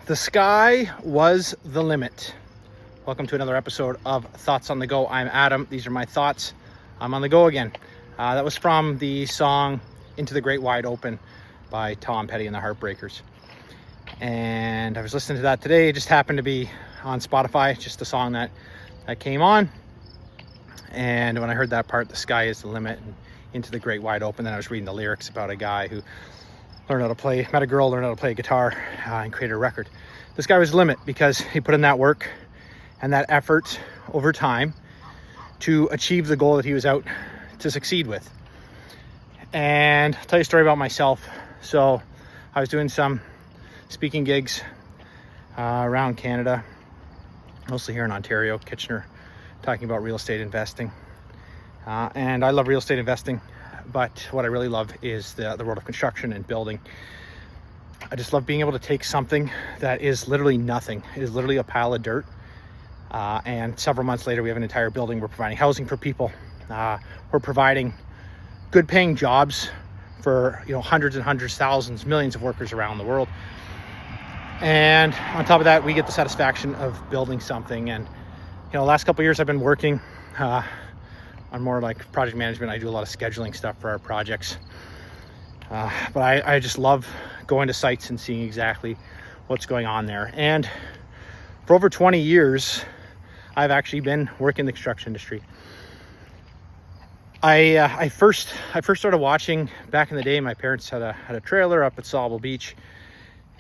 The sky was the limit. Welcome to another episode of Thoughts on the Go. I'm Adam. These are my thoughts. I'm on the go again. That was from the song Into the Great Wide Open by Tom Petty and the Heartbreakers. And I was listening to that today. It just happened to be on Spotify, just the song that came on. And when I heard that part, the sky is the limit, and Into the Great Wide Open, then I was reading the lyrics about a guy who met a girl, learned how to play guitar, and created a record. The sky was the limit because he put in that work and that effort over time to achieve the goal that he was out to succeed with. And I'll tell you a story about myself. So I was doing some speaking gigs around Canada, mostly here in Ontario, Kitchener, talking about real estate investing. And I love real estate investing, but what I really love is the world of construction and building. I just love being able to take something that is literally nothing. It is literally a pile of dirt. And several months later, we have an entire building. We're providing housing for people. We're providing good paying jobs for hundreds and hundreds, thousands, millions of workers around the world. And on top of that, we get the satisfaction of building something. And the last couple of years I've been working on more like project management. I do a lot of scheduling stuff for our projects. But I just love going to sites and seeing exactly what's going on there. And for over 20 years, I've actually been working in the construction industry. I first started watching back in the day. My parents had a trailer up at Sauble Beach,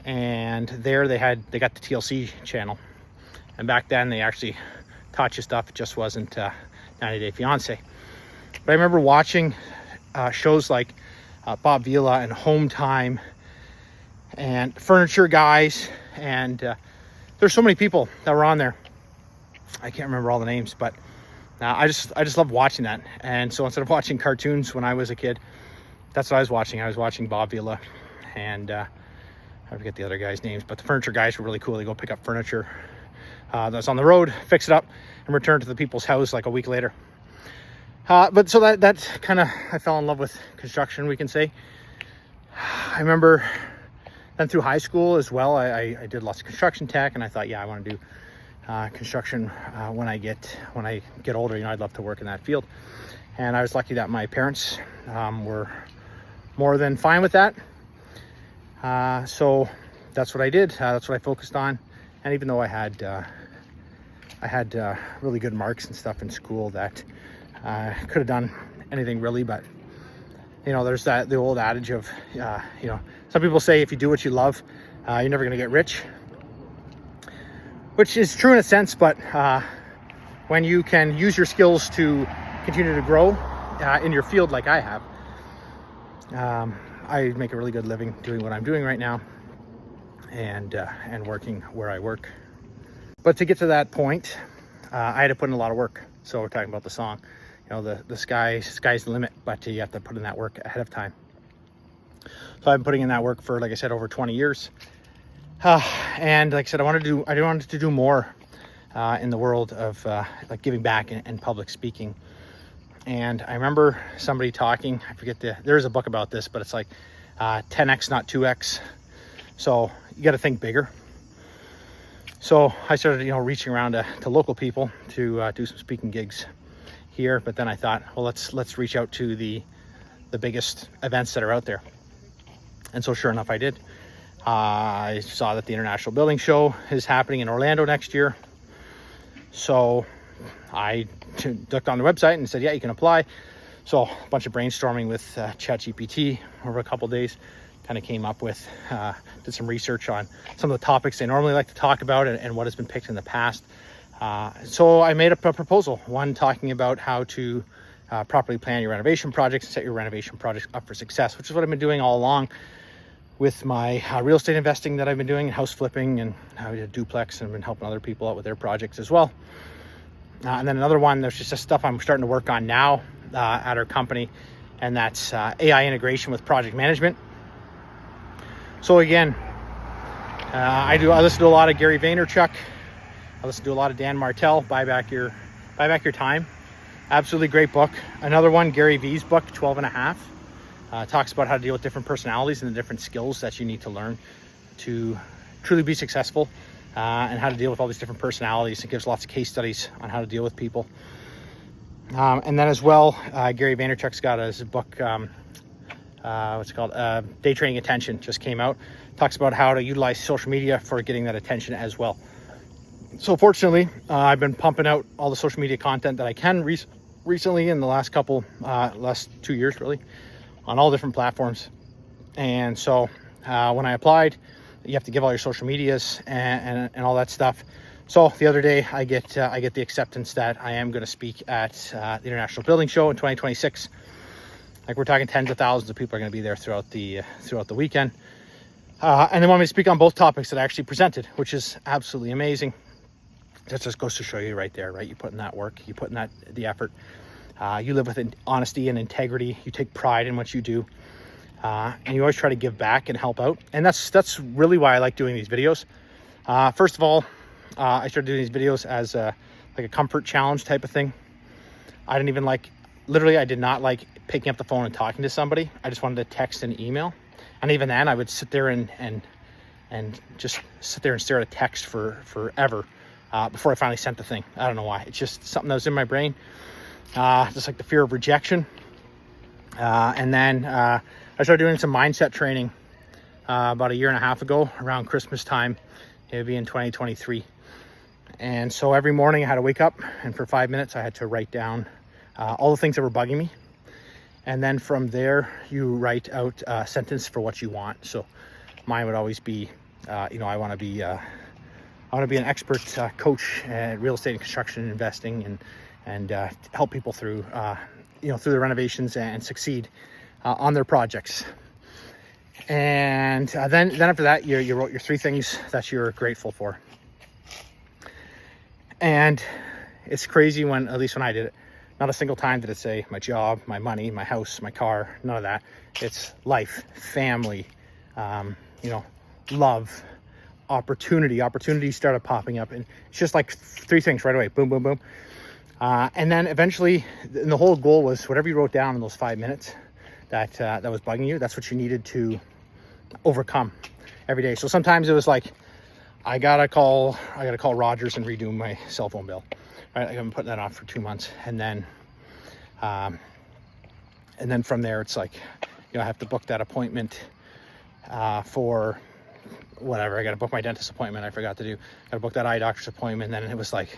and there they got the TLC channel. And back then they actually taught you stuff. It just wasn't 90 Day Fiance. But I remember watching shows like Bob Vila and Home Time and Furniture Guys, and there's so many people that were on there. I can't remember all the names, but I just love watching that. And so instead of watching cartoons when I was a kid, that's what I was watching. I was watching Bob Vila and I forget the other guys' names, but the Furniture Guys were really cool. They go pick up furniture that's on the road, fix it up, and return to the people's house like a week later. But so that kind of, I fell in love with construction, we can say. I remember then through high school as well, I did lots of construction tech, and I thought, I want to do construction when I get older. I'd love to work in that field. And I was lucky that my parents were more than fine with that. So that's what I did. That's what I focused on. And even though I had really good marks and stuff in school, that could have done anything really, but there's the old adage of some people say if you do what you love, you're never going to get rich, which is true in a sense. But when you can use your skills to continue to grow in your field like I have, I make a really good living doing what I'm doing right now, and working where I work. But to get to that point, I had to put in a lot of work. So we're talking about the song, the sky's the limit, but you have to put in that work ahead of time. So I've been putting in that work for, like I said, over 20 years. And like I said, I wanted to do more in the world of like giving back and public speaking. And I remember somebody talking, there's a book about this, but it's like 10x, not 2x. So you got to think bigger. So I started, reaching around to local people to do some speaking gigs here. But then I thought, well, let's reach out to the biggest events that are out there. And so sure enough, I did. I saw that the International Building Show is happening in Orlando next year. So I looked on the website and said, you can apply. So a bunch of brainstorming with ChatGPT over a couple days, kind of came up with, did some research on some of the topics they normally like to talk about and what has been picked in the past. So I made up a proposal, one talking about how to properly plan your renovation projects and set your renovation projects up for success, which is what I've been doing all along with my real estate investing that I've been doing, house flipping, and I did a duplex, and I've been helping other people out with their projects as well. And then another one, there's just stuff I'm starting to work on now at our company, and that's AI integration with project management. So again, I listen to a lot of Gary Vaynerchuk. I listen to a lot of Dan Martell, Buy Back Your Time. Absolutely great book. Another one, Gary V's book, 12 and a Half. Talks about how to deal with different personalities and the different skills that you need to learn to truly be successful, and how to deal with all these different personalities. It gives lots of case studies on how to deal with people. And then as well, Gary Vaynerchuk's got his book, what's it called? Day Trading Attention, just came out. Talks about how to utilize social media for getting that attention as well. So fortunately, I've been pumping out all the social media content that I can recently in the last 2 years really, on all different platforms. And so when I applied, you have to give all your social medias and all that stuff. So the other day I get the acceptance that I am going to speak at the International Building Show in 2026. Like, we're talking tens of thousands of people are going to be there throughout the weekend. And they want me to speak on both topics that I actually presented, which is absolutely amazing. That just goes to show you right there, right? You put in that work, you put in the effort. You live with honesty and integrity. You take pride in what you do. And you always try to give back and help out. And that's really why I like doing these videos. First of all, I started doing these videos as like a comfort challenge type of thing. I didn't even literally, I did not like picking up the phone and talking to somebody. I just wanted to text and email. And even then, I would sit there and just sit there and stare at a text for forever before I finally sent the thing. I don't know why. It's just something that was in my brain. Just like the fear of rejection. And then I started doing some mindset training about 1.5 years ago, around Christmas time. It would be in 2023. And so every morning I had to wake up, and for 5 minutes I had to write down all the things that were bugging me. And then from there, you write out a sentence for what you want. So mine would always be, I want to be an expert coach at real estate and construction and investing, and help people through the renovations and succeed on their projects. And then after that, you wrote your 3 things that you're grateful for. And it's crazy when, at least when I did it, not a single time did it say my job, my money, my house, my car, none of that. It's life, family, love, opportunity. Opportunities started popping up, and it's just like 3 things right away. Boom, boom, boom. And then eventually, and the whole goal was whatever you wrote down in those 5 minutes that was bugging you, that's what you needed to overcome every day. So sometimes it was like, I gotta call Rogers and redo my cell phone bill. Right, I've been putting that off for 2 months, and then from there it's like, I have to book that appointment for whatever. I got to book my dentist appointment. I forgot to do. I got to book that eye doctor's appointment. And then it was like,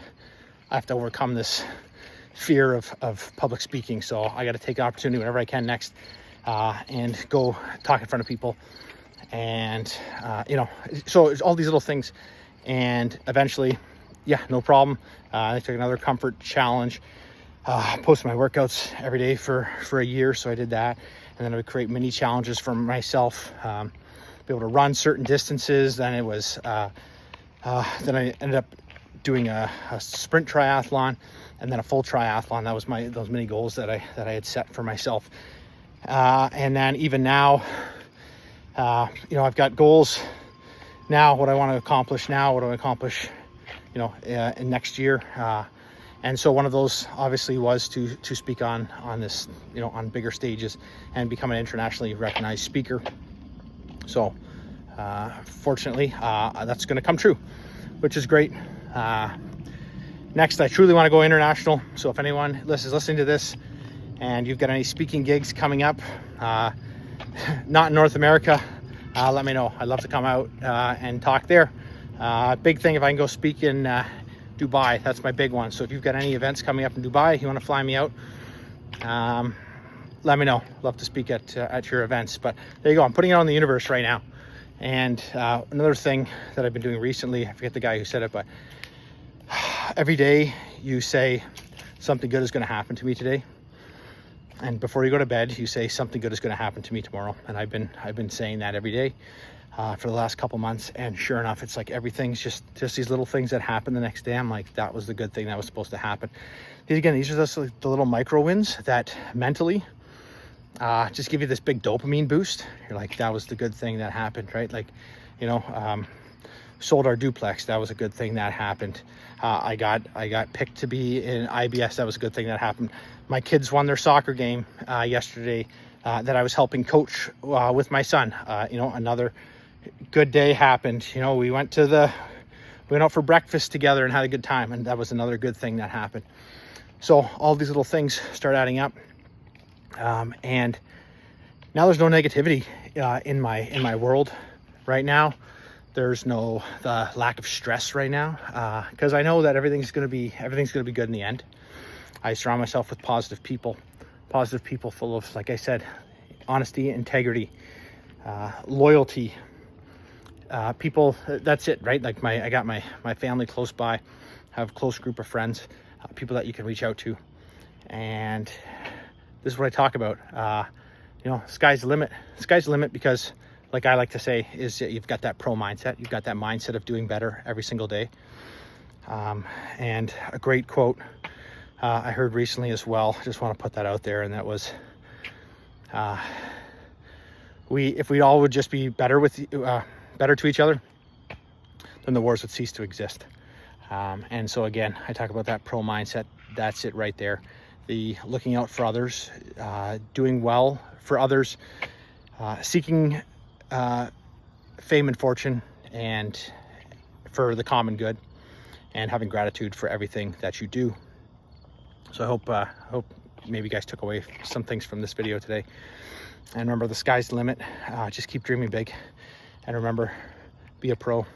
I have to overcome this fear of public speaking. So I got to take the opportunity whenever I can next and go talk in front of people. And so it's all these little things. And eventually, no problem. I took another comfort challenge, posted my workouts every day for 1 year. So I did that. And then I would create mini challenges for myself, be able to run certain distances. Then it was, then I ended up doing a sprint triathlon, and then a full triathlon. That was those mini goals that I had set for myself. And then even now, I've got goals now, what I want to accomplish now, what do I accomplish, in next year. And so one of those obviously was to speak on this, on bigger stages and become an internationally recognized speaker. So fortunately, that's going to come true, which is great. Next, I truly want to go international. So if anyone is listening to this and you've got any speaking gigs coming up, not in North America, let me know. I'd love to come out and talk there. Big thing if I can go speak in Dubai. That's my big one. So if you've got any events coming up in Dubai, you want to fly me out, let me know. Love to speak at your events. But there you go. I'm putting it on the universe right now. And another thing that I've been doing recently, I forget the guy who said it, but every day you say something good is going to happen to me today. And before you go to bed, you say something good is going to happen to me tomorrow. And I've been saying that every day for the last couple months. And sure enough, it's like everything's just these little things that happen the next day. I'm like, that was the good thing that was supposed to happen. These are just like the little micro wins that mentally just give you this big dopamine boost. You're like, that was the good thing that happened, right? Like, sold our duplex. That was a good thing that happened. I got picked to be in IBS. That was a good thing that happened. My kids won their soccer game yesterday that I was helping coach with my son. Another good day happened. You know, we went out for breakfast together and had a good time, and that was another good thing that happened. So all these little things start adding up, and now there's no negativity in my world right now. There's no lack of stress right now, because I know that everything's gonna be good in the end. I surround myself with positive people full of, like I said, honesty, integrity, loyalty, people. That's it, right? Like I got my family close by, have a close group of friends, people that you can reach out to, and this is what I talk about. You know, sky's the limit. Sky's the limit because, like I like to say, is you've got that pro mindset. You've got that mindset of doing better every single day. And a great quote I heard recently as well, I just want to put that out there, and that was, if we all would just be better to each other, then the wars would cease to exist. And so again, I talk about that pro mindset. That's it right there. The looking out for others, doing well for others, seeking fame and fortune, and for the common good, and having gratitude for everything that you do. So I hope maybe you guys took away some things from this video today. And remember, the sky's the limit. Just keep dreaming big. And remember, be a pro.